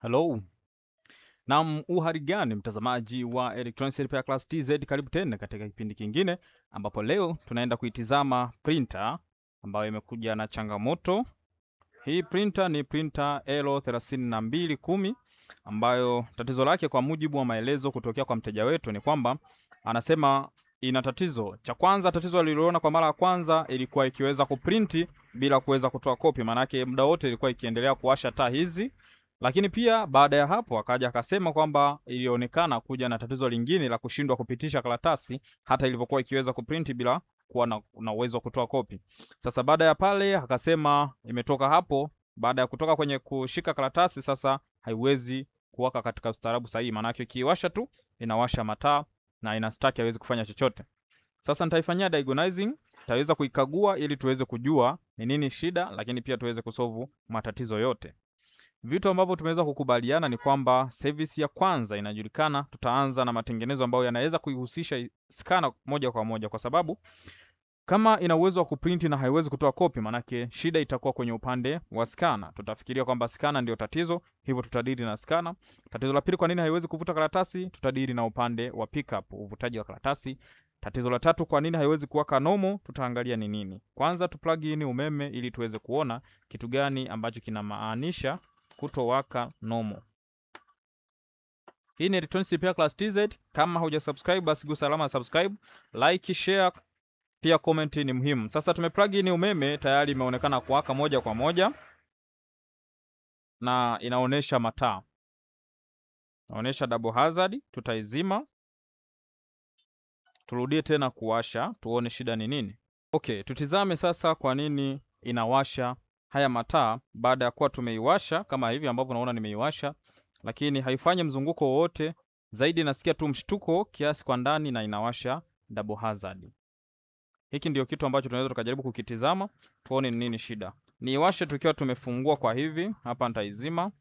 Hello. Naam, uhali gani mtazamaji wa Electronics Repair Class TZ, karibu tena katika kipindi kingine ambapo leo tunaenda kuitizama printer ambayo imekuja na changamoto. Hii printer ni printer L3210 ambayo tatizo lake kwa mujibu wa maelezo kutokea kwa mteja wetu ni kwamba anasema ina tatizo. Cha kwanza, tatizo aliloona kwa mara ya kwanza ilikuwa ikiweza kuprinti bila kuweza kutoa kopi, maana yake muda wote ilikuwa ikiendelea kuwasha taa hizi. Lakini pia baada ya hapo akaja akasema kwamba ilionekana kuja na tatizo lingine la kushindwa kupitisha karatasi hata ilivyokuwa ikiweza kuprinti bila kuwa na uwezo wa kutoa kopi. Sasa baada ya pale akasema imetoka hapo, baada ya kutoka kwenye kushika karatasi sasa haiwezi kuwaka katika ustaarabu sahihi, maana yake ikiwasha tu inawasha mataa na ina stack, haiwezi kufanya chochote. Sasa nitaifanyia diagnosing, taweza kuikagua ili tuweze kujua ni nini shida, lakini pia tuweze kusolve matatizo yote. Vitu ambavyo tumeweza kukubaliana ni kwamba service ya kwanza inajulikana, tutaanza na matengenezo ambayo yanaweza kuihusisha scanner moja kwa moja, kwa sababu kama ina uwezo wa kuprint na haiwezi kutoa kopi, manake shida itakuwa kwenye upande wa scanner. Tutafikiria kwamba scanner ndio tatizo, hivyo tutadili na scanner. Tatizo la pili, kwa nini haiwezi kuvuta karatasi, tutadili na upande wa pickup, uvutaji wa karatasi. Tatizo la tatu, kwa nini haiwezi kuwaka normal, tutaangalia ni nini. Kwanza tu plug in umeme ili tuweze kuona kitu gani ambacho kinamaanisha kutowaka normal. Hii ni Electronics Repair Class TZ. Kama hujasubscribe basi gusa alama ya subscribe, like, share, pia comment ni muhimu. Sasa tumeplug in umeme, tayari imeonekana kuwaka moja kwa moja na inaonesha mataa. Inaonesha double hazard, tutaizima. Turudie tena kuwasha, tuone shida ni nini. Okay, tutizame sasa kwa nini inawasha haya mataa baada ya kuwa tumeiwasha kama hivi ambavyo unaona nimeiwasha, lakini haifanyi mzunguko wowote, zaidi nasikia tu mshtuko kiasi kwa ndani na inawasha double hazard. Hiki ndio kitu ambacho tunaweza tukajaribu kukitizama tuone ni nini shida. Niiwashe tukiwa tumefungua kwa hivi, hapa nitaizima.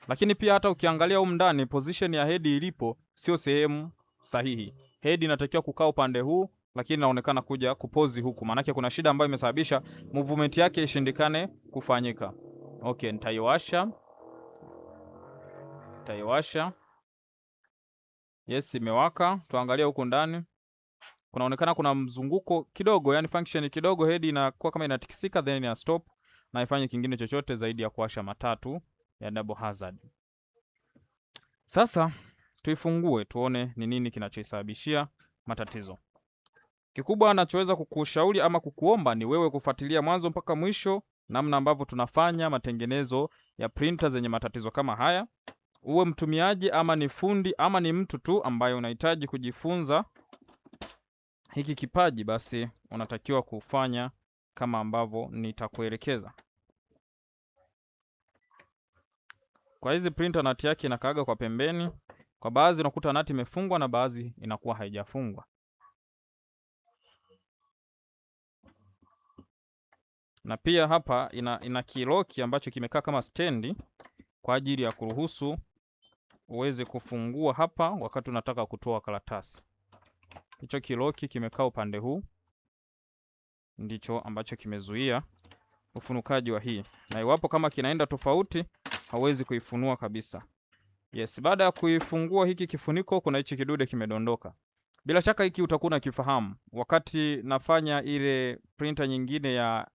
Lakini pia hata ukiangalia huko ndani position ya head ilipo sio sehemu sahihi. Head inatakiwa kukaa upande huu, lakini inaonekana kuja kupozi huku. Maana yake kuna shida ambayo imesababisha movement yake ishindikane kufanyika. Okay, nitaiwasha. Yes, imewaka. Tuangalie huku ndani. Kunaonekana kuna mzunguko kidogo, yani function kidogo, head inakuwa kama inatikisika then ina stop na ifanye kingine chochote zaidi ya kuwasha matatu ya double hazard. Sasa tuifungue tuone ni nini kinachosababishia matatizo. Kikubwa anachoweza kukushauri ama kukuomba ni wewe kufuatilia mwanzo mpaka mwisho namna ambavyo tunafanya matengenezo ya printer zenye matatizo kama haya. Uwe mtumiaji ama ni fundi ama ni mtu tu ambaye unahitaji kujifunza hiki kipaji, basi unatakiwa kufanya kama ambavyo nitakuelekeza. Kwa hizi printer nati yake inakaaga kwa pembeni. Kwa baadhi unakuta nati imefungwa na baadhi inakuwa haijafungwa. Na pia hapa ina kiloki ambacho kimekaa kama stendi kwa ajili ya kuruhusu uweze kufungua hapa wakati unataka kutoa karatasi. Hicho kiloki kimekaa upande huu, ndicho ambacho kimezuia ufunukaji wa hii. Na iwapo kama kinaenda tofauti, hauwezi kuifunua kabisa. Yes, baada ya kuifungua hiki kifuniko kuna hichi kidude kimedondoka. Bila shaka hiki utakuwa unakifahamu. Wakati nafanya ile printer nyingine ya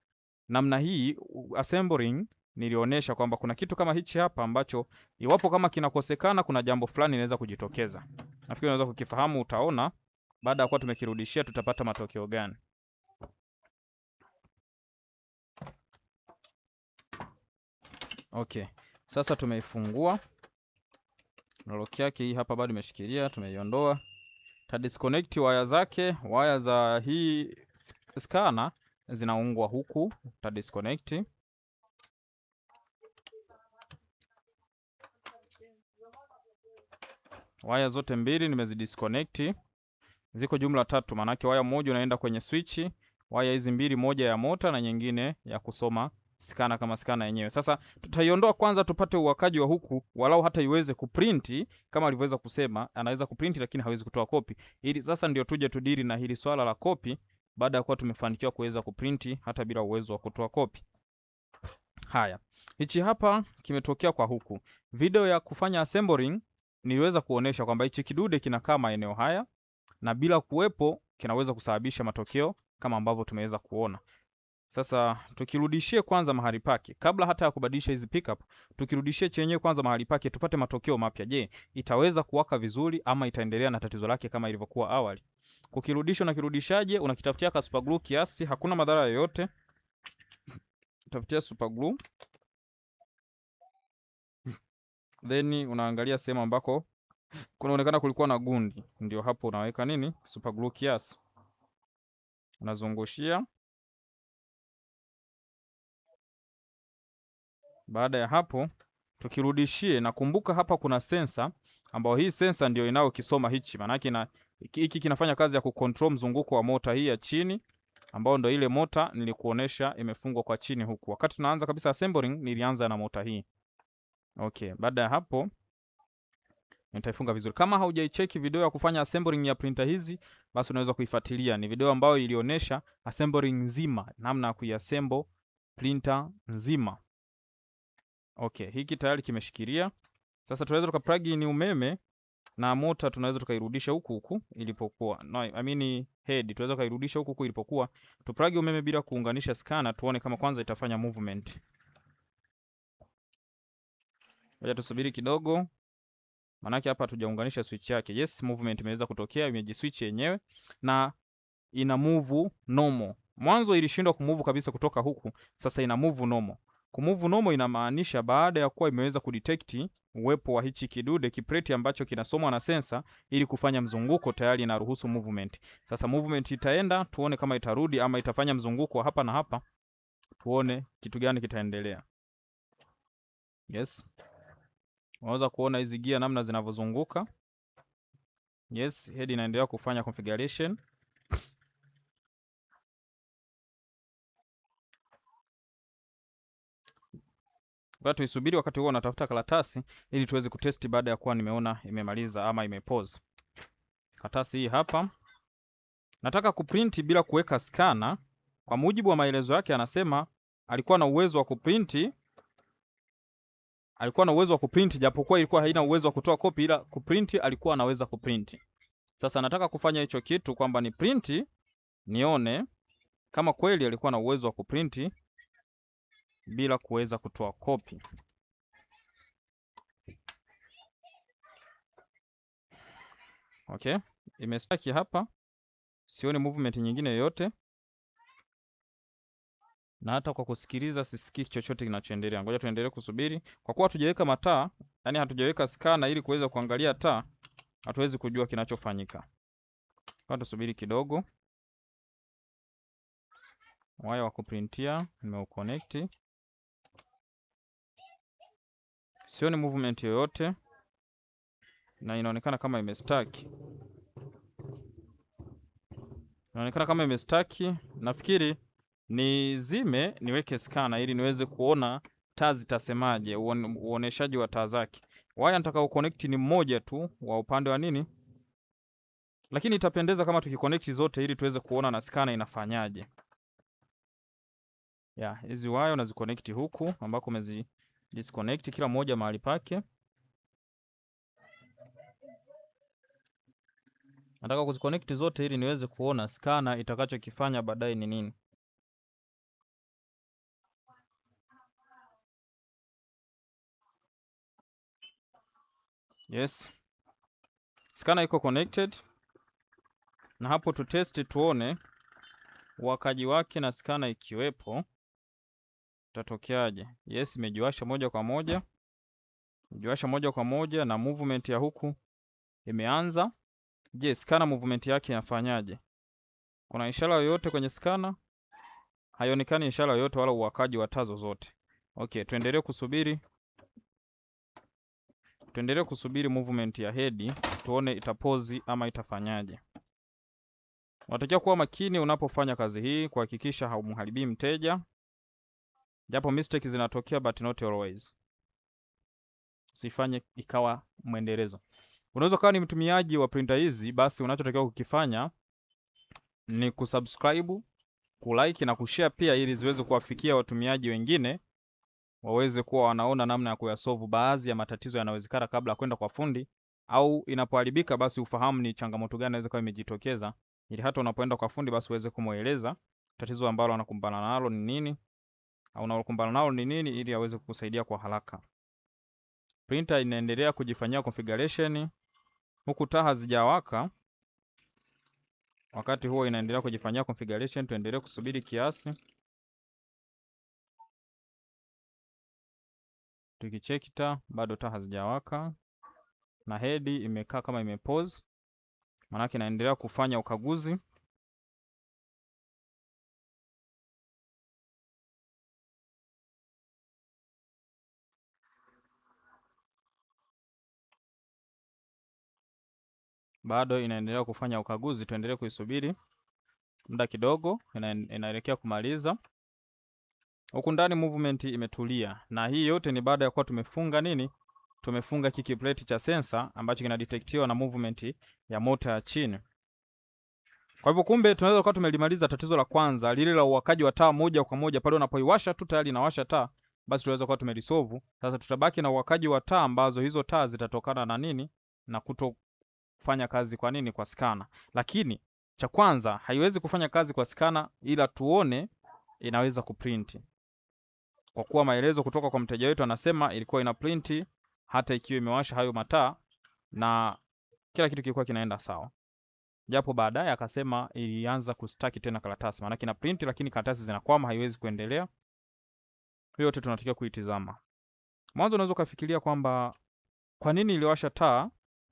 namna hii assembling, nilionyesha kwamba kuna kitu kama hichi hapa ambacho iwapo kama kinakosekana kuna jambo fulani inaweza kujitokeza. Nafikiri unaweza kukifahamu, utaona baada ya kuwa tumekirudishia tutapata matokeo gani. Okay, sasa tumeifungua. Lock yake hii hapa bado imeshikilia, tumeiondoa. Ta disconnect waya zake, waya za hii scanner zinaungwa huku, ta disconnect. Waya zote mbili nimezidisconnect. Ziko jumla tatu, manake waya moja unaenda kwenye switch, waya hizi mbili, moja ya mota na nyingine ya kusoma scanner kama scanner yenyewe. Sasa tutaiondoa kwanza tupate uwakaji wa huku, walau hata iweze kuprinti kama alivyoweza kusema, anaweza kuprinti lakini hawezi kutoa kopi. Ili sasa ndio tuje tudiri na hili swala la kopi baada ya kuwa tumefanikiwa kuweza kuprinti hata bila uwezo wa kutoa kopi. Haya, hichi hapa kimetokea kwa huku. Video ya kufanya assembling niliweza kuonesha kwamba hichi kidude kinakaa maeneo haya na bila kuwepo kinaweza kusababisha matokeo kama ambavyo tumeweza kuona. Sasa tukirudishie kwanza mahali pake kabla hata ya kubadilisha hizi pickup, tukirudishie chenyewe kwanza mahali pake tupate matokeo mapya. Je, itaweza kuwaka vizuri ama itaendelea na tatizo lake kama ilivyokuwa awali? Kukirudisha na kirudishaje? Unakitafutia ka super glue kiasi, hakuna madhara yoyote. Tafutia super glue. Then unaangalia sehemu ambako kunaonekana kulikuwa na gundi, ndio hapo unaweka nini? Super glue kiasi. Unazungushia. Baada ya hapo tukirudishie, na kumbuka hapa kuna sensa ambao hii sensa ndio inayokisoma hichi. Maana yake na hiki kinafanya kazi ya kucontrol mzunguko wa mota hii ya chini, ambao ndio ile mota nilikuonesha imefungwa kwa chini huku. Wakati tunaanza kabisa assembling nilianza na mota hii. Okay, baada ya hapo nitaifunga vizuri. Kama haujaicheki video ya kufanya assembling ya printer hizi, basi unaweza kuifuatilia. Ni video ambayo ilionyesha assembling nzima, namna ya kuiassemble printer nzima. Okay, hiki tayari kimeshikilia. Sasa tunaweza tukaplug in umeme na mota tunaweza tukairudisha huku ilipokuwa. No, I mean head tunaweza kairudisha huku ilipokuwa. Tuplug umeme bila kuunganisha scanner tuone kama kwanza itafanya movement. Ngoja tusubiri kidogo. Manake hapa hatujaunganisha switch yake. Yes, movement imeweza kutokea, imejiswitch yenyewe na ina move normal. Mwanzo ilishindwa kumove kabisa kutoka huku, sasa ina move normal. Kumove normal inamaanisha baada ya kuwa imeweza kudetect uwepo wa hichi kidude kipreti ambacho kinasomwa na sensa ili kufanya mzunguko, tayari inaruhusu movement. Sasa movement itaenda, tuone kama itarudi ama itafanya mzunguko hapa na hapa. Tuone kitu gani kitaendelea. Yes. Unaweza kuona hizi gear namna zinavyozunguka. Yes, head inaendelea kufanya configuration. Kwa tuisubiri, wakati huo natafuta karatasi ili tuweze kutesti baada ya kuwa nimeona imemaliza ama imepause. Karatasi hii hapa. Nataka kuprint bila kuweka scanner. Kwa mujibu wa maelezo yake anasema alikuwa na uwezo wa kuprint. Alikuwa na uwezo wa kuprint japokuwa ilikuwa haina uwezo wa kutoa copy, ila kuprint alikuwa anaweza kuprint. Sasa nataka kufanya hicho kitu kwamba ni print nione kama kweli alikuwa na uwezo wa kuprint bila kuweza kutoa copy. Okay, imestaki hapa. Sioni movement nyingine yoyote. Na hata kwa kusikiliza sisikii chochote kinachoendelea. Ngoja tuendelee kusubiri. Kwa kuwa hatujaweka mataa, yani hatujaweka scanner ili kuweza kuangalia taa, hatuwezi kujua kinachofanyika. Kwa tusubiri kidogo. Waya wa kuprintia nimeuconnect. Sioni movement yoyote na inaonekana kama imestuck. Inaonekana kama imestuck. Nafikiri nizime niweke scanner ili niweze kuona taa zitasemaje, uoneshaji wa taa zake. Waya nitakao connect ni mmoja tu wa upande wa nini, lakini itapendeza kama tukiconnect zote ili tuweze kuona na scanner inafanyaje. Ya, hizi waya unaziconnect huku ambako umezi disconnect kila moja mahali pake. Nataka kuziconnect zote ili niweze kuona scanner itakachokifanya baadaye ni nini. Yes. Scanner iko connected. Na hapo tutesti tuone wakaji wake na scanner ikiwepo tatokeaje. Yes, imejiwasha moja kwa moja. Imejiwasha moja kwa moja na movement ya huku imeanza. Je, scanner movement yake inafanyaje? Kuna ishara yoyote kwenye scanner? Haionekani ishara yoyote wala uwakaji wa taa zozote. Okay, tuendelee kusubiri. Tuendelee kusubiri movement ya head tuone itapozi ama itafanyaje. Unatakiwa kuwa makini unapofanya kazi hii kuhakikisha haumharibii mteja. Japo mistake zinatokea but not always. Usifanye ikawa mwendelezo. Unaweza kuwa ni mtumiaji wa printer hizi, basi unachotakiwa kukifanya ni kusubscribe, kulike na kushare pia ili ziweze kuwafikia watumiaji wengine waweze kuwa wanaona namna ya kuyasolve baadhi ya matatizo yanawezekana kabla ya kwenda kwa fundi, au inapoharibika basi ufahamu ni changamoto gani inaweza kuwa imejitokeza, ili hata unapoenda kwa fundi basi uweze kumueleza tatizo ambalo anakumbana nalo ni nini, au unalokumbana nalo ni nini, ili aweze kukusaidia kwa haraka. Printer inaendelea kujifanyia configuration huku taa hazijawaka. Wakati huo inaendelea kujifanyia configuration, tuendelee kusubiri kiasi. Tukicheki taa, bado taa hazijawaka na head imekaa kama imepause, maana yake inaendelea kufanya ukaguzi. Bado inaendelea kufanya ukaguzi, tuendelee kuisubiri muda kidogo, inaelekea kumaliza. Huku ndani movement imetulia, na hii yote ni baada ya kuwa tumefunga nini? Tumefunga kick plate cha sensor ambacho kinadetectiwa na movement ya mota ya chini. Kwa hivyo kumbe tunaweza kuwa tumelimaliza tatizo la kwanza, lile la uwakaji wa taa moja kwa moja pale unapoiwasha tu tayari inawasha taa, basi tunaweza kuwa tumelisolve. Sasa tutabaki na uwakaji wa taa ambazo hizo taa zitatokana na nini? Na kutofanya kazi kwa nini? Kwa scanner. Lakini cha kwanza haiwezi kufanya kazi kwa scanner, ila tuone inaweza kuprint. Kwa kuwa maelezo kutoka kwa mteja wetu anasema ilikuwa ina print hata ikiwa imewasha hayo mataa na kila kitu kilikuwa kinaenda sawa. Japo baadaye akasema ilianza kustaki tena karatasi. Maana kina print lakini karatasi zinakwama, haiwezi kuendelea. Hiyo yote tunatakiwa kuitizama. Mwanzo unaweza kufikiria kwamba kwa nini iliwasha taa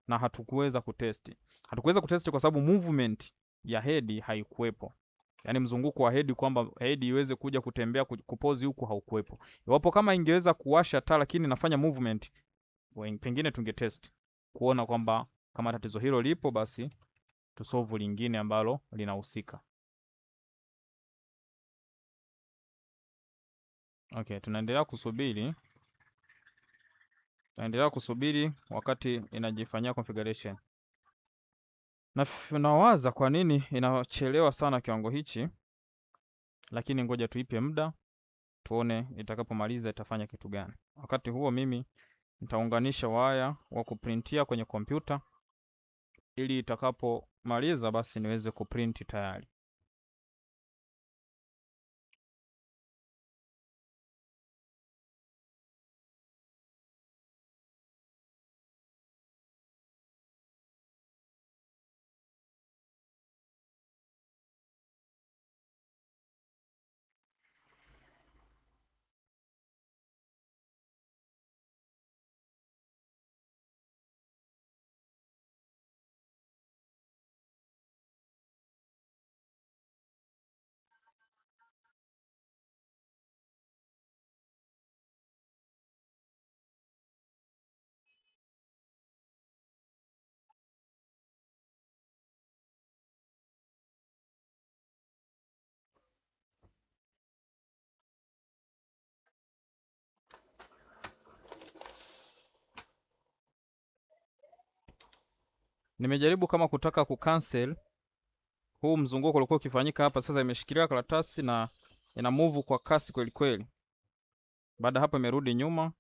na hatukuweza kutesti. Hatukuweza kutesti kwa sababu movement ya head haikuwepo. Yaani mzunguko wa head, kwamba head iweze kuja kutembea kupozi huku, haukuwepo. Iwapo kama ingeweza kuwasha taa lakini inafanya movement, pengine tungetest kuona kwamba kama tatizo hilo lipo, basi tusolve lingine ambalo linahusika. Okay, tunaendelea kusubiri. Tunaendelea kusubiri wakati inajifanyia configuration. Na nawaza kwa nini inachelewa sana kiwango hichi, lakini ngoja tuipe muda tuone itakapomaliza itafanya kitu gani. Wakati huo mimi nitaunganisha waya wa kuprintia kwenye kompyuta ili itakapomaliza basi niweze kuprint tayari. Nimejaribu kama kutaka kucancel huu mzunguko ulikuwa ukifanyika hapa. Sasa imeshikilia karatasi na ina move kwa kasi kweli kweli. Baada hapo imerudi nyuma.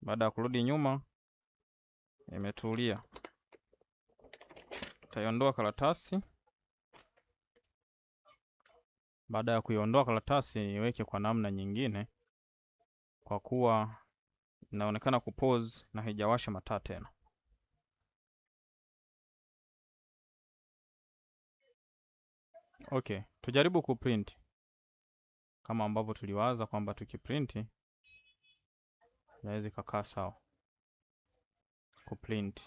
Baada ya kurudi nyuma imetulia. Taiondoa karatasi. Baada ya kuiondoa karatasi niweke kwa namna nyingine, kwa kuwa inaonekana kupause na haijawasha mataa tena. Okay, tujaribu kuprint kama ambavyo tuliwaza kwamba tukiprint inaweza ikakaa sawa. Kuprint.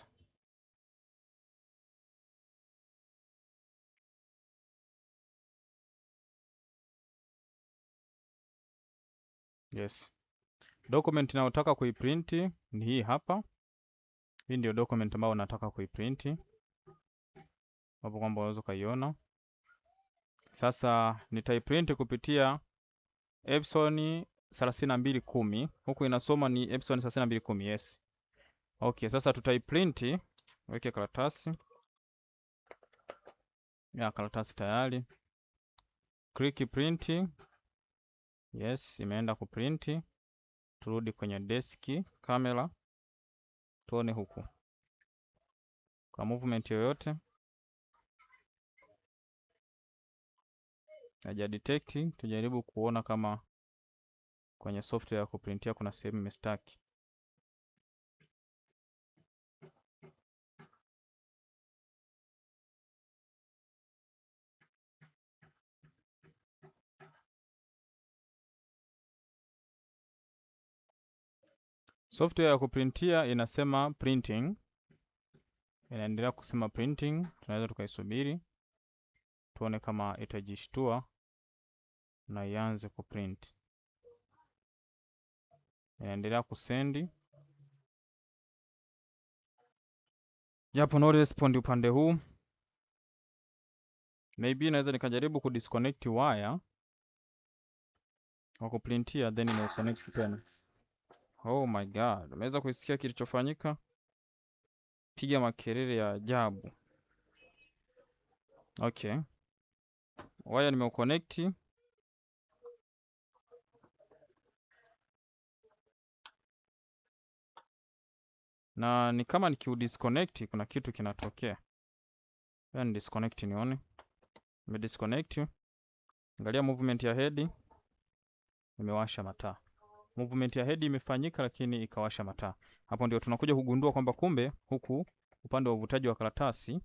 Yes. Document ninayotaka kuiprint ni hii hapa. Hii ndio document ambayo nataka kuiprint. Hapo kwamba unaweza kuiona. Sasa nitaiprint kupitia Epson 3210. Huku inasoma ni Epson 3210. Yes. Okay, sasa tutaiprint. Weke karatasi. Ya, karatasi tayari. Click print. Yes, imeenda kuprint. turudi kwenye deski kamera, tuone huku kwa movement yoyote haja detect. Tujaribu kuona kama kwenye software ya kuprintia kuna sehemu imestaki. Software ya kuprintia inasema printing, inaendelea kusema printing. Tunaweza tukaisubiri tuone kama itajishtua na ianze kuprint. Inaendelea kusendi, japo no respond upande huu. Maybe naweza nikajaribu kudisconnect wire wa kuprintia then ni connect tena. Oh my god, unaweza kusikia kilichofanyika? Piga makelele ya ajabu. Okay, wire nimeuconnect na ni kama nikiudisconnect kuna kitu kinatokea. Then disconnect nione. Nimedisconnect. Angalia movement ya head, imewasha mataa. Movement ya head imefanyika lakini ikawasha mataa. Hapo ndio tunakuja kugundua kwamba kumbe huku upande wa uvutaji wa karatasi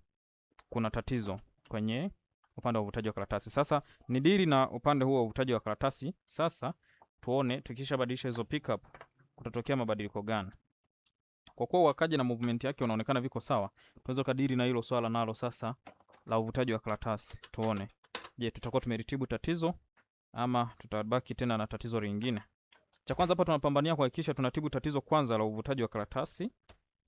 kuna tatizo kwenye upande wa uvutaji wa karatasi. Sasa ni dili na upande huo wa uvutaji wa karatasi. Sasa tuone tukishabadilisha hizo pickup kutatokea mabadiliko gani. Kwa kuwa wakaji na movement yake unaonekana viko sawa, tunaweza kadiri na hilo swala nalo sasa la uvutaji wa karatasi. Tuone, je, tutakuwa tumeritibu tatizo ama tutabaki tena na tatizo lingine. Cha kwanza hapa tunapambania kuhakikisha tunatibu tatizo kwanza la uvutaji wa karatasi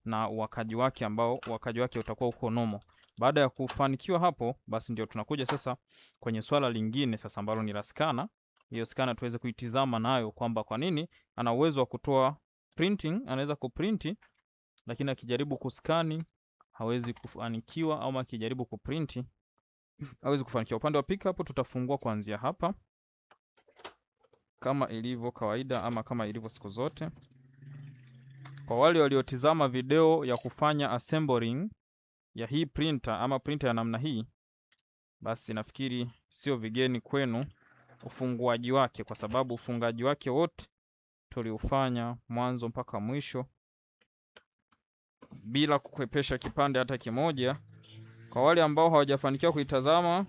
na wakaji wake, ambao wakaji wake utakuwa uko normal. Baada ya kufanikiwa hapo, basi ndio tunakuja sasa kwenye swala lingine sasa ambalo ni la scanner. Hiyo scanner tuweze kuitizama nayo kwamba kwa nini ana uwezo wa kutoa printing, anaweza kuprinti lakini akijaribu kuskani hawezi kufanikiwa, au akijaribu kuprinti hawezi kufanikiwa. Upande wa pickup tutafungua kuanzia hapa kama ilivyo kawaida ama kama ilivyo siku zote. Kwa wale waliotizama video ya kufanya assembling ya hii printer ama printer ya namna hii, basi nafikiri sio vigeni kwenu ufunguaji wake, kwa sababu ufungaji wake wote tuliufanya mwanzo mpaka mwisho bila kukwepesha kipande hata kimoja. Kwa wale ambao hawajafanikiwa kuitazama,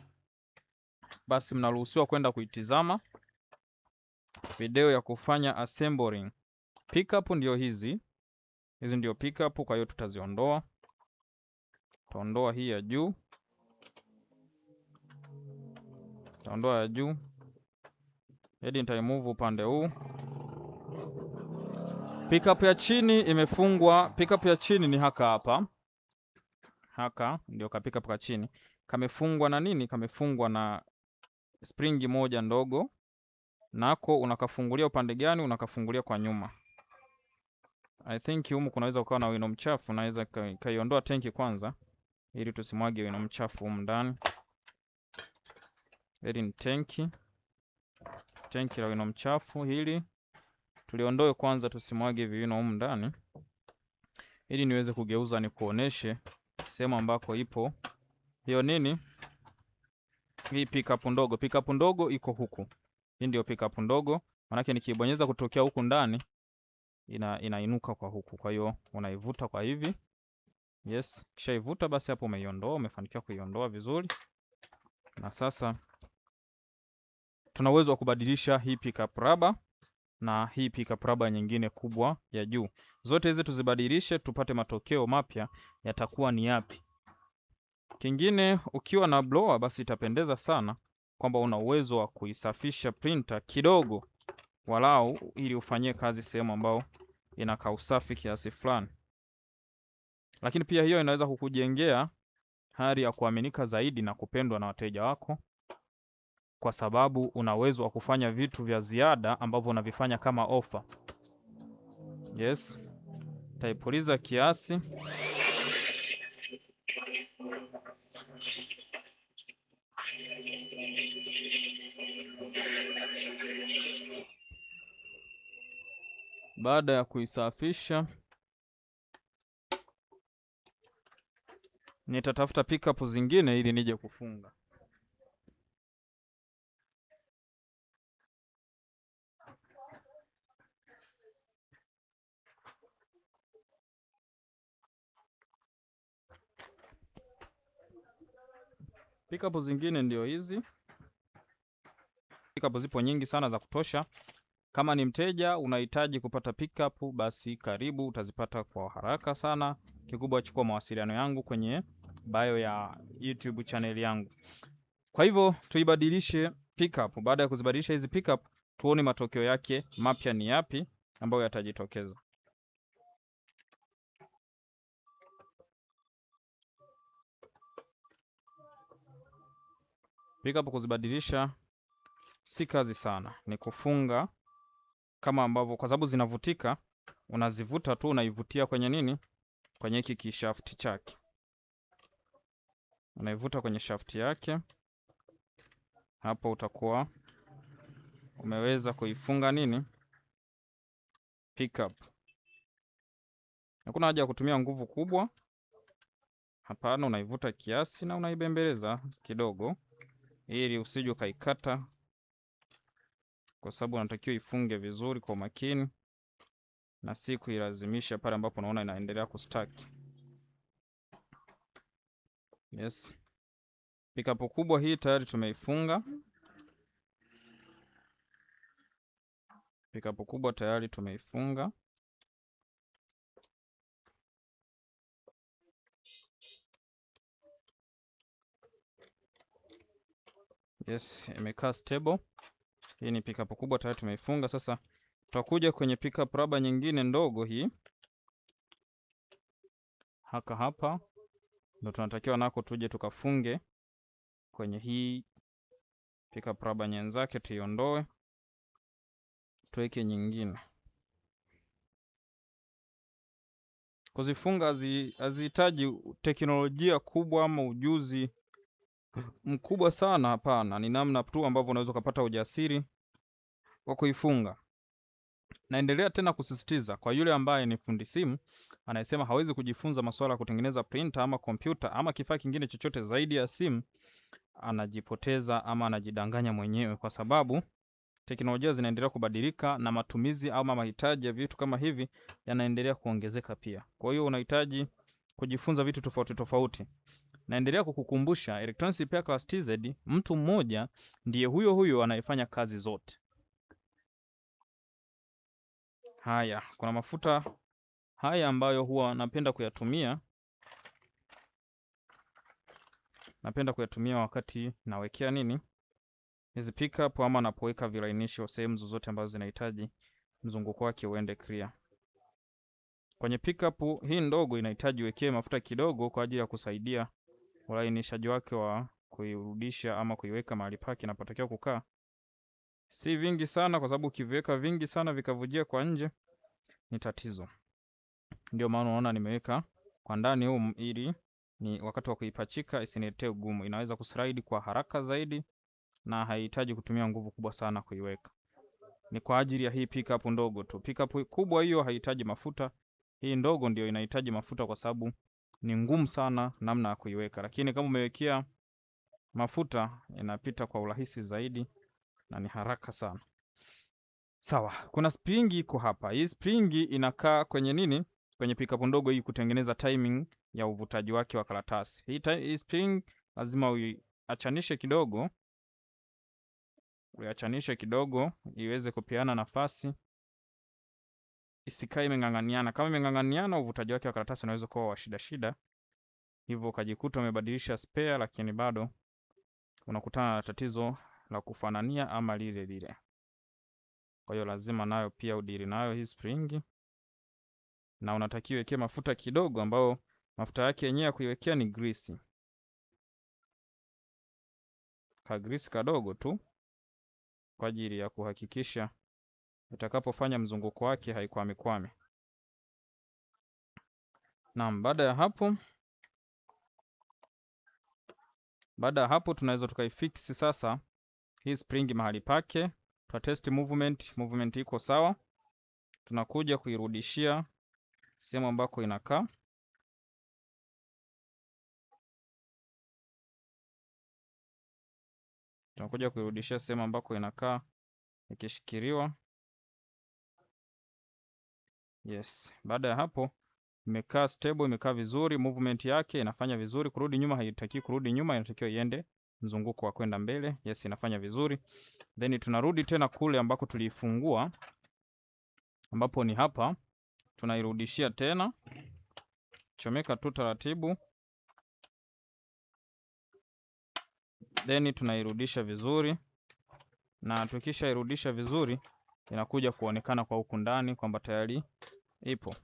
basi mnaruhusiwa kwenda kuitizama video ya kufanya assembling. Pickup ndio hizi ndio pickup. Kwa hiyo tutaziondoa, tutaondoa hii ya juu, tutaondoa ya juu. Head nitaimove upande huu. Pickup ya chini imefungwa. Pickup ya chini ni haka hapa. Haka ndio ka pickup ka chini. Kamefungwa na nini? Kamefungwa na spring moja ndogo. Nako unakafungulia upande gani? Unakafungulia kwa nyuma. I think humu kunaweza ukawa na wino mchafu. Naweza kaiondoa tenki kwanza ili tusimwage wino mchafu humu ndani. Hili ni tenki. Tenki la wino mchafu hili tuliondoe kwanza, tusimwage viwino humu ndani, ili niweze kugeuza ni kuoneshe sehemu ambako ipo hiyo nini, hii pickup ndogo. Pickup ndogo iko huku. Hii ndio pickup ndogo, manake nikibonyeza kutokea huku ndani inainuka kwa huku. Kwa hiyo unaivuta kwa hivi. Yes, kisha ivuta basi hapo umeiondoa, umefanikiwa kuiondoa vizuri. Na sasa tuna uwezo wa kubadilisha hii pickup rubber na hii pickup rubber nyingine kubwa ya juu. Zote hizi tuzibadilishe tupate matokeo mapya, yatakuwa ni yapi. Kingine, ukiwa na blower basi itapendeza sana kwamba una uwezo wa kuisafisha printer kidogo walau, ili ufanyie kazi sehemu ambao inakaa usafi kiasi fulani. Lakini pia hiyo inaweza kukujengea hali ya kuaminika zaidi na kupendwa na wateja wako, kwa sababu una uwezo wa kufanya vitu vya ziada ambavyo unavifanya kama offer. Yes, taipuliza kiasi. Baada ya kuisafisha, nitatafuta pickup zingine ili nije kufunga. Pickup zingine ndio hizi. Pickup zipo nyingi sana za kutosha. Kama ni mteja unahitaji kupata pickup, basi karibu, utazipata kwa haraka sana. Kikubwa chukua mawasiliano yangu kwenye bio ya YouTube channel yangu. Kwa hivyo tuibadilishe pickup. Baada ya kuzibadilisha hizi pickup, tuone matokeo yake mapya ni yapi ambayo yatajitokeza. Pickup kuzibadilisha si kazi sana, ni kufunga kama ambavyo, kwa sababu zinavutika, unazivuta tu, unaivutia kwenye nini? Kwenye hiki kishaft chake. Unaivuta kwenye shaft yake. Hapo utakuwa umeweza kuifunga nini? Pickup. Hakuna haja ya kutumia nguvu kubwa. Hapana, unaivuta kiasi na unaibembeleza kidogo ili usije ukaikata, kwa sababu unatakiwa ifunge vizuri kwa makini na si kuilazimisha pale ambapo unaona inaendelea kustaki. Yes. Pickup kubwa hii tayari tumeifunga. Pickup kubwa tayari tumeifunga. Yes, imekaa stable. Hii ni pickup kubwa tayari tumeifunga. Sasa tutakuja kwenye pickup rubber nyingine ndogo hii. Hapa ndio tunatakiwa nako tuje tukafunge kwenye hii pickup rubber nyenzake, tuiondoe tuweke nyingine. Kuzifunga hazihitaji teknolojia kubwa ama ujuzi mkubwa sana, hapana. Ni namna tu ambavyo unaweza kupata ujasiri wa kuifunga. Naendelea tena kusisitiza kwa yule ambaye ni fundi simu anayesema hawezi kujifunza masuala ya kutengeneza printer ama kompyuta ama kifaa kingine chochote zaidi ya simu, anajipoteza ama anajidanganya mwenyewe, kwa sababu teknolojia zinaendelea kubadilika na matumizi ama mahitaji ya vitu kama hivi yanaendelea kuongezeka pia. Kwa hiyo unahitaji kujifunza vitu tofauti tofauti. Naendelea kukukumbusha Electronics Repair Class TZ, mtu mmoja ndiye huyo anayefanya kazi zote. Haya, kuna mafuta haya ambayo huwa napenda kuyatumia. Napenda kuyatumia wakati nawekea nini? Hizi pickup ama napoweka vilainisho sehemu zozote ambazo zinahitaji mzunguko wake uende clear. Kwenye pickup hii ndogo inahitaji uwekee mafuta kidogo kwa ajili ya kusaidia ulainishaji wake wa kuirudisha ama kuiweka mahali pake inapotakiwa kukaa. Si vingi sana, kwa sababu ukiviweka vingi sana vikavujia kwa nje ni tatizo. Ndio maana unaona nimeweka kwa ndani humu, ili ni wakati wa kuipachika isiniletee ugumu. Inaweza kuslide kwa haraka zaidi na haihitaji kutumia nguvu kubwa sana kuiweka. Ni kwa ajili ya hii pickup ndogo tu. Pickup kubwa hiyo haihitaji mafuta. Hii ndogo ndio inahitaji mafuta kwa sababu ni ngumu sana namna ya kuiweka. Lakini kama umewekea mafuta inapita kwa urahisi zaidi na ni haraka sana. Sawa, kuna springi iko hapa. Hii springi inakaa kwenye nini? Kwenye pickup ndogo hii kutengeneza timing ya uvutaji wake wa karatasi. Hii spring lazima uiachanishe kidogo. Uiachanishe kidogo iweze kupeana nafasi, isikae imeng'ang'aniana. Kama imeng'ang'aniana, uvutaji wake wa karatasi unaweza kuwa wa shida. Hivyo ukajikuta umebadilisha spare, lakini bado unakutana na tatizo la kufanania ama lile. Kwa hiyo lazima nayo pia udiri nayo hii springi. Na unatakiwa wekea mafuta kidogo, ambao mafuta yake yenyewe kuiwekea ni grease. Ka grease kadogo tu kwa ajili ya kuhakikisha utakapofanya mzunguko wake haikwami. Naam, baada ya hapo tunaweza tukaifix sasa hii spring mahali pake. Tutatest movement iko sawa. tunakuja kuirudishia sehemu ambako inakaa. Tunakuja kuirudishia sehemu ambako inakaa ikishikiliwa. Yes, baada ya hapo imekaa stable, imekaa vizuri, movement yake inafanya vizuri. Kurudi nyuma haitaki kurudi nyuma, inatakiwa iende mzunguko wa kwenda mbele. Yes, inafanya vizuri. Then tunarudi tena kule ambako tuliifungua, ambapo ni hapa. Tunairudishia tena, chomeka tu taratibu, then tunairudisha vizuri, na tukisha irudisha vizuri inakuja kuonekana kwa huku ndani kwamba tayari ipo.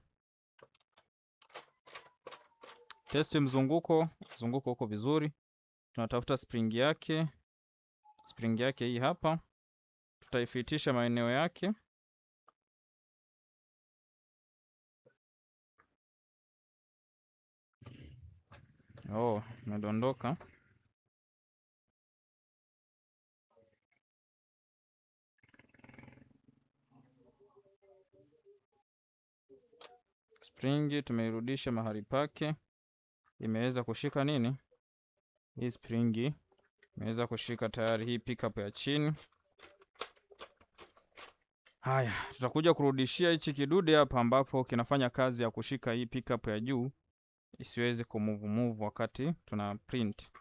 Test mzunguko uko vizuri. Tunatafuta spring yake. Spring yake hii hapa. Tutaifitisha maeneo yake. Oh, imedondoka. Spring tumeirudisha mahali pake. Imeweza kushika nini? Hii spring imeweza kushika tayari hii pickup ya chini. Haya, tutakuja kurudishia hichi kidude hapa ambapo kinafanya kazi ya kushika hii pickup ya juu isiweze kumove wakati tuna print.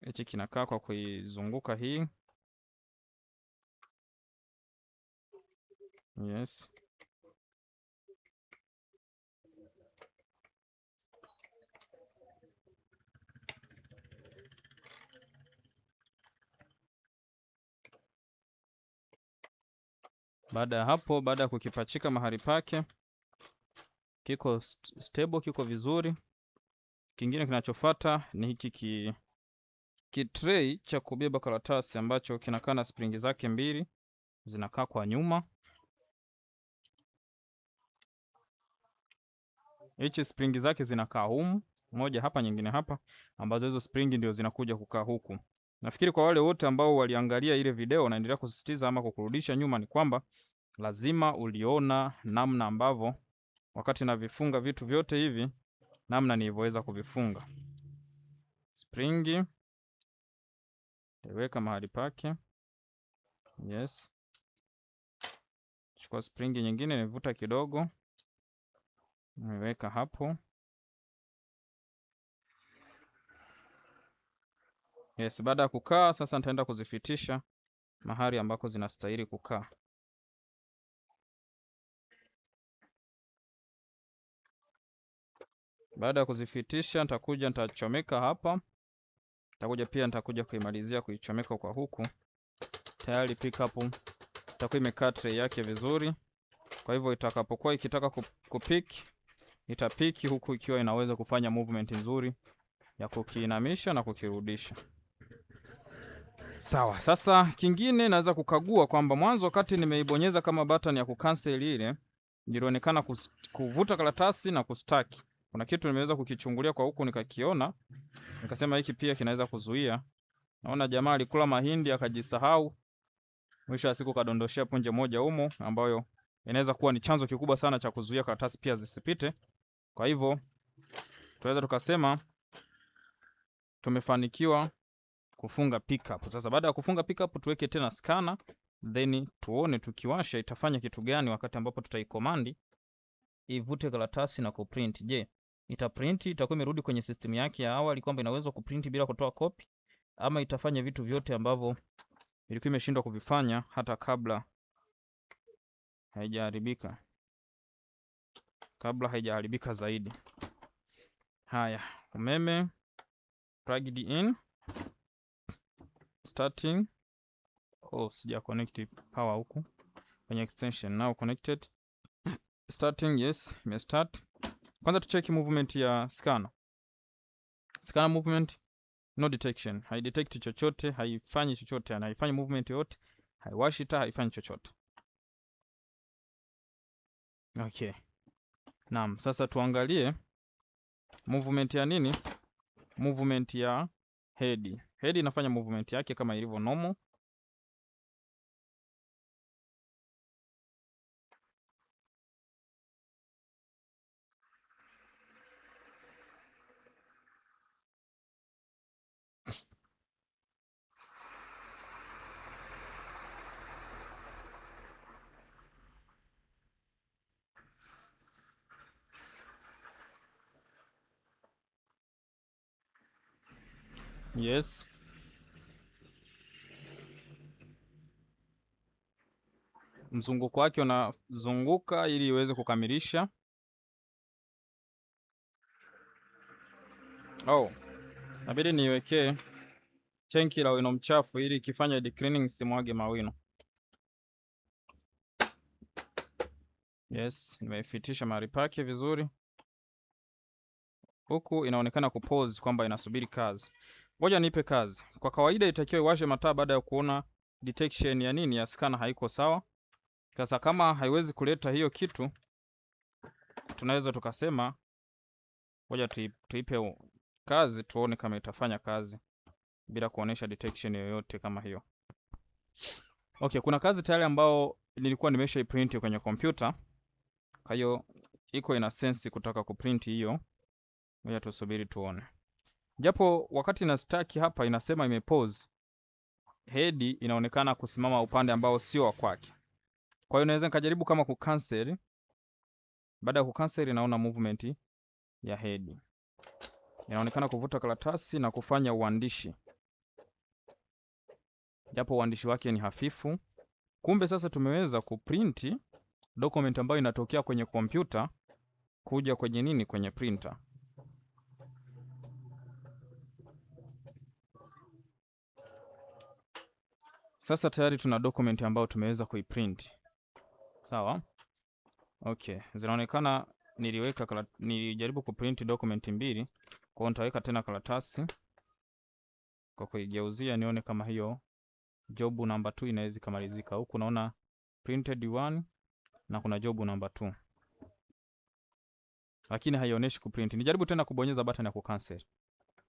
Hichi kinakaa kwa kuizunguka hii. Yes. Baada ya hapo, baada ya kukipachika mahali pake, kiko stable, kiko vizuri. Kingine kinachofuata ni hiki tray cha kubeba karatasi ambacho kinakaa na springi zake mbili, zinakaa kwa nyuma. Hichi springi zake zinakaa humu, moja hapa nyingine hapa, ambazo hizo springi ndio zinakuja kukaa huku. Nafikiri kwa wale wote ambao waliangalia ile video, naendelea kusisitiza ama kukurudisha nyuma, ni kwamba lazima uliona namna ambavyo wakati na vifunga vitu vyote hivi, namna nilivyoweza kuvifunga. Springi niweka mahali pake. Yes. Chukua springi nyingine, nivuta kidogo, niweka hapo. Yes, baada ya kukaa sasa nitaenda kuzifitisha mahali ambako zinastahili kukaa. Baada ya kuzifitisha nitachomeka hapa. Nitakuja kuimalizia kuichomeka kwa huku. Tayari pickup itakuwa imekaa tray yake vizuri. Kwa hivyo itakapokuwa ikitaka kupick, itapiki huku ikiwa inaweza kufanya movement nzuri ya kukiinamisha na kukirudisha. Sawa, sasa kingine naweza kukagua kwamba mwanzo wakati nimeibonyeza kama button ya kucancel ile, ilionekana kuvuta karatasi na kustaki. Kuna kitu nimeweza kukichungulia kwa huku nikakiona, nikasema hiki pia kinaweza kuzuia. Naona jamaa alikula mahindi akajisahau, mwisho wa siku kadondoshia punje moja humo, ambayo inaweza kuwa ni chanzo kikubwa sana cha kuzuia karatasi pia zisipite. Kwa hivyo tunaweza tukasema tumefanikiwa kufunga pickup. Sasa baada ya kufunga pickup tuweke tena scanner, then tuone tukiwasha itafanya kitu gani wakati ambapo tutaikomandi ivute karatasi na kuprint. Je, itaprint, itakuwa imerudi kwenye system yake ya awali kwamba inaweza kuprint bila kutoa copy, ama itafanya vitu vyote ambavyo ilikuwa imeshindwa kuvifanya hata kabla haijaharibika, zaidi. Haya, umeme plugged in, starting. Sija connect power huku kwenye extension. Now connected, starting. Yes, ime start. Kwanza tucheck movement ya scanner. Scanner movement no detection, haidetect chochote, haifanyi chochote, haifanyi movement yote, haiwashi taa, haifanyi chochote. Okay. Naam, sasa tuangalie movement ya nini? Movement ya head. Head inafanya movement yake kama ilivyo normal. Yes. Mzunguko wake unazunguka ili iweze kukamilisha. Oh, nabidi niwekee tenki la wino mchafu ili ikifanya deep cleaning simwage mawino. Yes, nimeifitisha mahali pake vizuri. Huku inaonekana kupause kwamba inasubiri kazi. Ngoja nipe kazi. Kwa kawaida itakiwa iwashe mataa baada ya kuona detection ya nini ya scanner haiko sawa. Sasa kama haiwezi kuleta hiyo kitu, tunaweza tukasema ngoja tuipe kazi tuone kama itafanya kazi bila kuonesha detection yoyote kama hiyo. Okay, kuna kazi tayari ambao nilikuwa nimesha iprint kwenye kompyuta. Kwa hiyo iko ina sense kutaka kuprint hiyo. Ngoja tusubiri tuone. Japo wakati na stack hapa inasema imepause, head inaonekana kusimama upande ambao sio wa kwake. Kwa hiyo naweza nikajaribu kama kucancel. Baada ya kucancel naona movement ya head. Inaonekana kuvuta karatasi na kufanya uandishi. Japo uandishi wake ni hafifu. Kumbe sasa tumeweza kuprint document ambayo inatokea kwenye kompyuta kuja kwenye nini, kwenye printer. Sasa tayari tuna document ambayo tumeweza kuiprint. Sawa? Okay, zinaonekana nilijaribu kuprint document mbili, kwa hiyo nitaweka tena karatasi kwa kuigeuzia nione kama hiyo job number 2 inaweza kumalizika. Huku naona printed 1 na kuna job number 2. Lakini haionyeshi kuprint. Nijaribu tena kubonyeza button ya kucancel.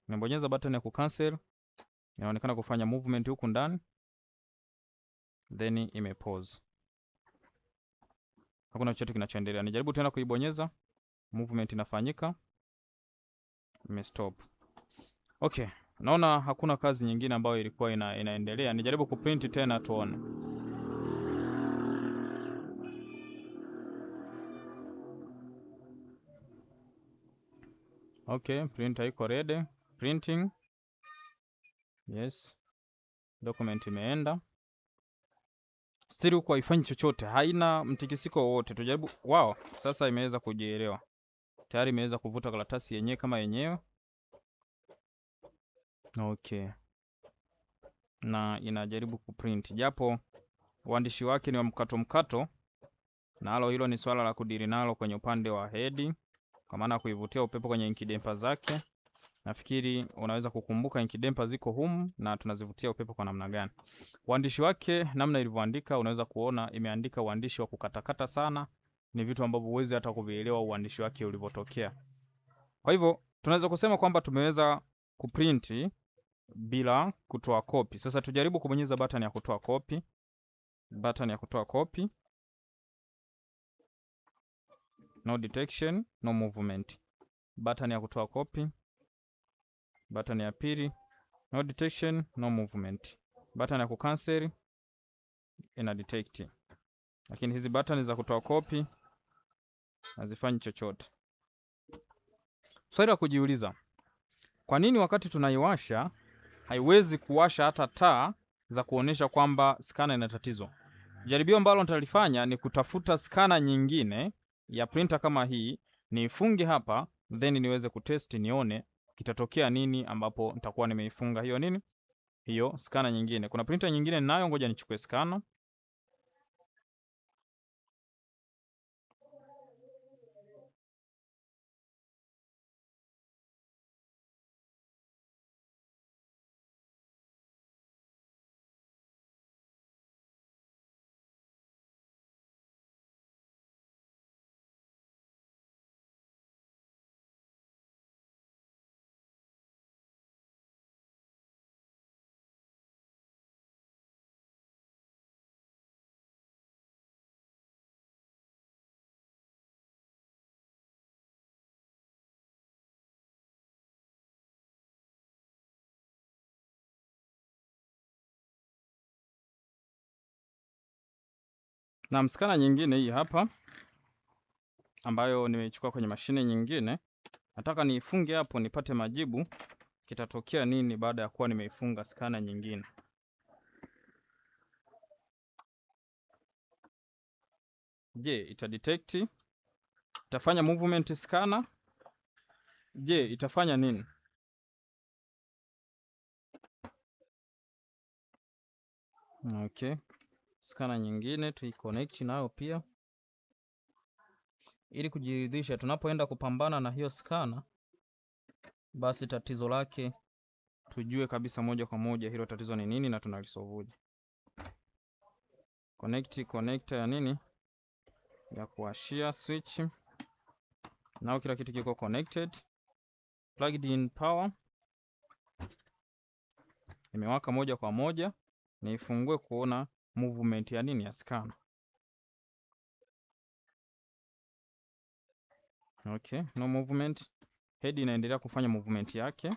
Nimebonyeza button ya kucancel. Inaonekana kufanya movement huku ndani. Then imepause. Hakuna chochote kinachoendelea. Nijaribu tena kuibonyeza. Movement inafanyika. Imestop. Okay. Naona hakuna kazi nyingine ambayo ilikuwa inaendelea. Nijaribu kuprint tena tuone. Okay, printer iko ready. Printing. Yes. Document imeenda. Still huko haifanyi chochote. Haina mtikisiko wowote. Tujaribu. Wow, sasa imeweza kujielewa. Tayari imeweza kuvuta karatasi yenyewe kama yenyewe. Okay. Na inajaribu kuprint. Japo uandishi wake ni wa mkato. Na hilo ni swala la kudiri nalo kwenye upande wa head. Kwa maana kuivutia upepo kwenye ink damper zake. Nafikiri unaweza kukumbuka ink damper ziko humu na tunazivutia upepo kwa namna gani. Uandishi wake namna ilivyoandika unaweza kuona imeandika uandishi wa kukatakata sana. Ni vitu ambavyo huwezi hata kuvielewa uandishi wake ulivyotokea. Kwa hivyo tunaweza kusema kwamba tumeweza kuprint bila kutoa copy. Sasa tujaribu kubonyeza button ya kutoa copy. Button ya kutoa copy. No detection, no movement. Button ya kutoa copy. Button ya pili, no detection, no movement. Button ya kucancel ina detect. Lakini hizi button za kutoa copy hazifanyi chochote. Swali la kujiuliza. Kwa nini wakati tunaiwasha haiwezi kuwasha hata taa za kuonesha kwamba scanner ina tatizo? Jaribio ambalo nitalifanya ni kutafuta scanner nyingine ya printer kama hii, niifunge hapa, then niweze kutest nione kitatokea nini ambapo nitakuwa nimeifunga hiyo nini? Hiyo scanner nyingine. Kuna printer nyingine ninayo, ngoja nichukue scanner. Na scanner nyingine hii hapa ambayo nimeichukua kwenye mashine nyingine. Nataka niifunge hapo nipate majibu kitatokea nini baada ya kuwa nimeifunga scanner nyingine. Je, itadetect? Itafanya movement scanner? Je, itafanya nini? Okay. Scanner nyingine tuiconnect nayo pia, ili kujiridhisha tunapoenda kupambana na hiyo scanner, basi tatizo lake tujue kabisa moja kwa moja hilo tatizo ni nini na tunalisolve. Connect connector ya nini? Ya kuashia switch. Nao kila kitu kiko connected. Plugged in power. Imewaka moja kwa moja. Niifungue kuona movement ya nini ya scanner. Okay, no movement. Head inaendelea kufanya movement yake.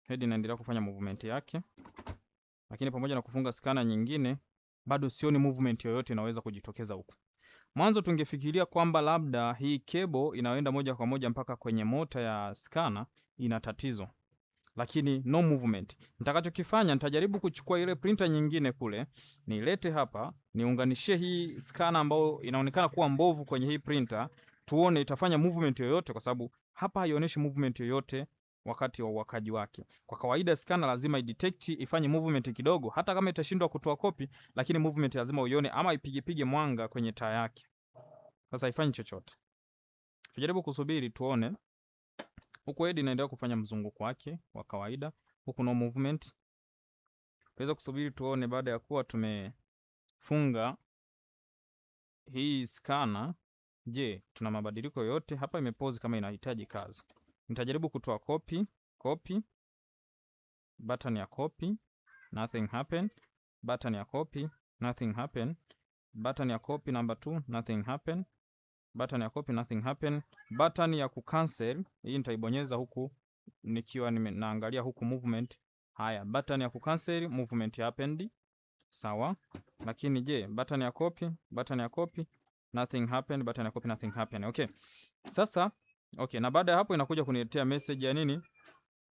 Head inaendelea kufanya movement yake. Lakini pamoja na kufunga scanner nyingine, bado sioni movement yoyote inaweza kujitokeza huku. Mwanzo tungefikiria kwamba labda hii cable inaenda moja kwa moja mpaka kwenye mota ya scanner ina tatizo. Lakini no movement. Nitakachokifanya nitajaribu kuchukua ile printer nyingine kule, nilete hapa, niunganishie hii scanner ambayo inaonekana kuwa mbovu kwenye hii printer, tuone itafanya movement yoyote, kwa sababu hapa haionyeshi movement yoyote wakati wa uwakaji wake. Kwa kawaida scanner lazima idetect, ifanye movement kidogo, hata kama itashindwa kutoa copy, lakini movement lazima uione, ama ipige mwanga kwenye taa yake. Sasa haifanyi chochote. Tujaribu kusubiri tuone. Huku head inaendelea kufanya mzunguko wake wa kawaida, huku no movement. Tuweza kusubiri tuone baada ya kuwa tumefunga hii scanner. Je, tuna mabadiliko yoyote? Hapa imepause kama inahitaji kazi. Nitajaribu kutoa copy. Button ya copy, nothing happen. Button ya copy, nothing happen. Button ya copy number 2, nothing happen. Button ya copy, nothing happen. Button ya kucancel, hii nitaibonyeza huku nikiwa naangalia huku movement. Haya, button ya kucancel, movement happened. Sawa. Lakini je, button ya copy, nothing happened. Button ya copy, nothing happened. Okay. Sasa, okay, na baada ya hapo inakuja kuniletea message ya nini?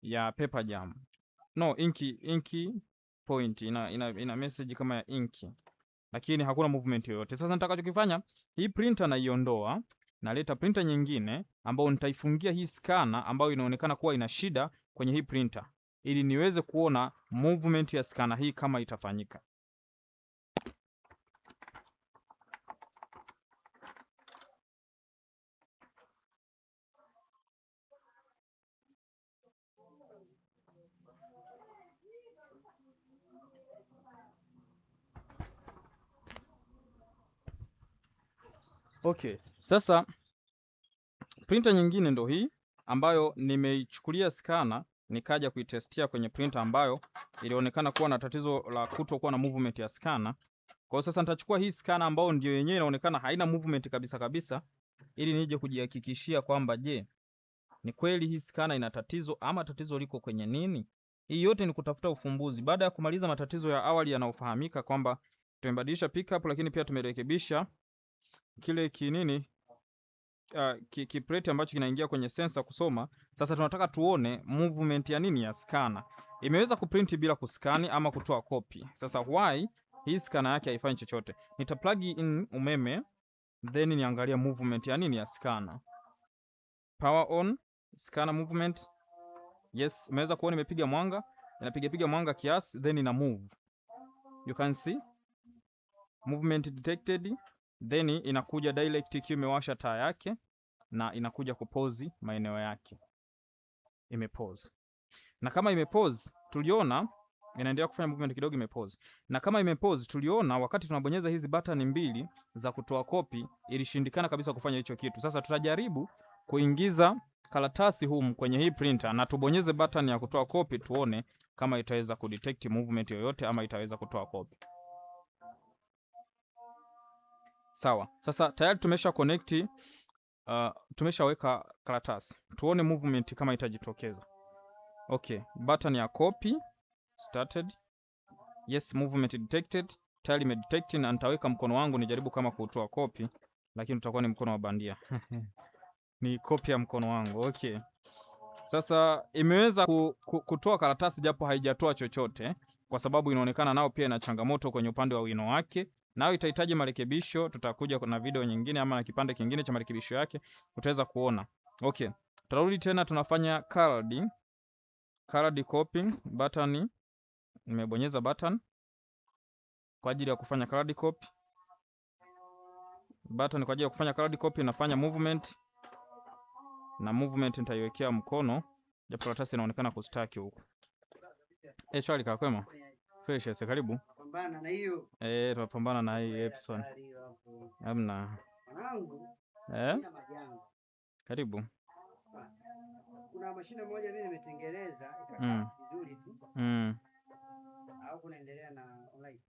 Ya paper jam. No, inky point. Ina message kama ya inky. Lakini hakuna movement yoyote. Sasa nitakachokifanya, hii printer naiondoa, naleta printer nyingine ambayo nitaifungia hii scanner ambayo inaonekana kuwa ina shida kwenye hii printer, ili niweze kuona movement ya scanner hii kama itafanyika. Okay, sasa printer nyingine ndo hii ambayo nimeichukulia scanner nikaja kuitestia kwenye printer ambayo ilionekana kuwa na tatizo la kutokuwa na movement ya scanner. Kwa hiyo sasa nitachukua hii scanner ambayo ndio yenyewe inaonekana haina movement kabisa ili nije kujihakikishia kwamba je, ni kweli hii scanner ina tatizo ama tatizo liko kwenye nini? Hii yote ni kutafuta ufumbuzi. Baada ya kumaliza matatizo ya awali yanayofahamika kwamba tumebadilisha pickup, lakini pia tumerekebisha kile kinini kiplate ambacho kinaingia kwenye sensor kusoma. Sasa tunataka tuone movement ya nini ya scanner. Imeweza kuprint bila kuskani ama kutoa copy. Sasa why hii scanner yake haifanyi chochote? Nita plug in umeme then niangalia movement ya nini ya scanner. Power on, scanner movement. Yes, umeweza kuona imepiga mwanga, inapiga mwanga kiasi then ina move. You can see movement detected. Then inakuja direct ikiwa imewasha taa yake na inakuja kupause maeneo yake. Imepause. Na kama imepause tuliona inaendelea kufanya movement kidogo, imepause. Na kama imepause tuliona wakati tunabonyeza hizi button mbili za kutoa copy ilishindikana kabisa kufanya hicho kitu. Sasa tutajaribu kuingiza karatasi humu kwenye hii printer na tubonyeze button ya kutoa copy tuone kama itaweza kudetect movement yoyote ama itaweza kutoa copy. Sawa. Sasa tayari tumesha connect, tumeshaweka karatasi. Tuone movement kama itajitokeza. Okay, button ya copy started. Yes, movement detected. Tayari imedetect na nitaweka mkono wangu nijaribu kama kutoa copy, lakini utakuwa ni mkono wa bandia. Ni copy ya mkono wangu. Okay. Sasa imeweza kutoa karatasi japo haijatoa chochote, kwa sababu inaonekana nao pia ina changamoto kwenye upande wa wino wake, nao itahitaji marekebisho. Tutakuja na video nyingine ama na kipande kingine cha marekebisho yake, utaweza kuona. Okay, tutarudi tena, tunafanya colored copying button. Nimebonyeza button kwa ajili ya kufanya colored copy. Button kwa ajili ya kufanya colored copy inafanya movement, na movement nitaiwekea mkono, japo karatasi inaonekana kustaki huko. Shwari kakwema. Fresh, karibu. Pambana na hiyo. Tunapambana na hii Epson. Hamna. Karibu. Kuna mashine moja mimi nimetengeneza vizuri tu. Au kunaendelea na online.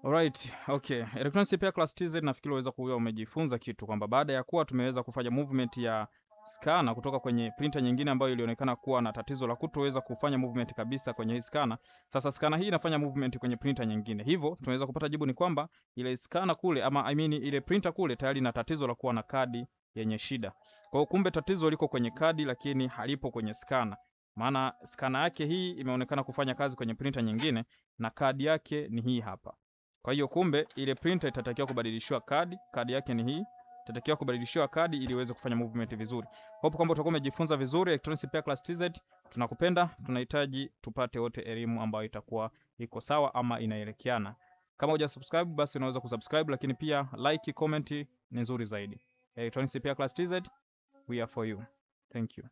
Alright, okay. Electronics Repair Class TZ, nafikiri unaweza kuwa umejifunza kitu kwamba baada ya kuwa tumeweza kufanya movement ya scanner kutoka kwenye printer nyingine ambayo ilionekana kuwa na tatizo la kutoweza kufanya movement kabisa kwenye hii scanner. Sasa scanner hii inafanya movement kwenye printer nyingine. Hivyo tunaweza kupata jibu ni kwamba ile scanner kule ama ile printer kule tayari na tatizo la kuwa na kadi yenye shida. Kwa hiyo kumbe tatizo liko kwenye kadi lakini halipo kwenye scanner. Maana scanner yake hii imeonekana kufanya kazi kwenye printer nyingine na kadi yake ni hii hapa. Kwa hiyo kumbe ile printer itatakiwa kubadilishwa kadi yake ni hii. Itatakiwa kubadilishwa kadi ili iweze kufanya movement vizuri. Hope kwamba utakuwa umejifunza vizuri. Electronics Repair Class TZ, tunakupenda, tunahitaji tupate wote elimu ambayo itakuwa iko sawa ama inaelekeana. Kama hujasubscribe basi unaweza kusubscribe, lakini pia like, comment ni nzuri zaidi. Electronics Repair Class TZ, we are for you. Thank you.